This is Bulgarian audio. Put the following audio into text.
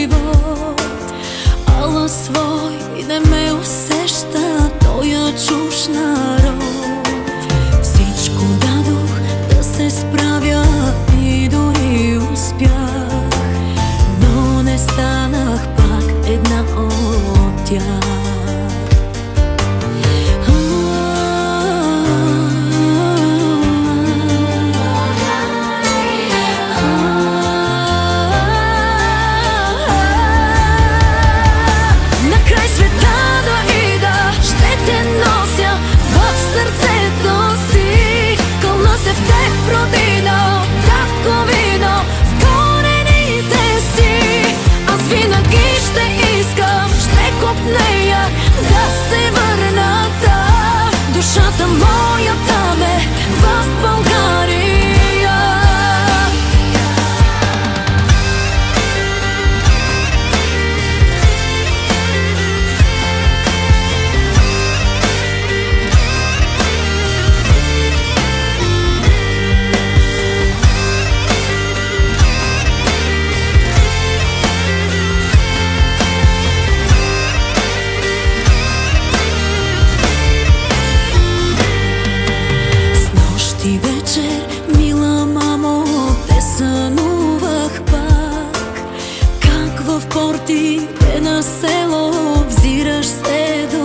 живот. Ала свој не ме усешта тоја чуш народ. Всичко дадох да се справя и дори успях, но не станах пак една од тях. Да се врната, душата моја там е в Българија. Мила мамо, те санувах пак, как в портите на село взираш се до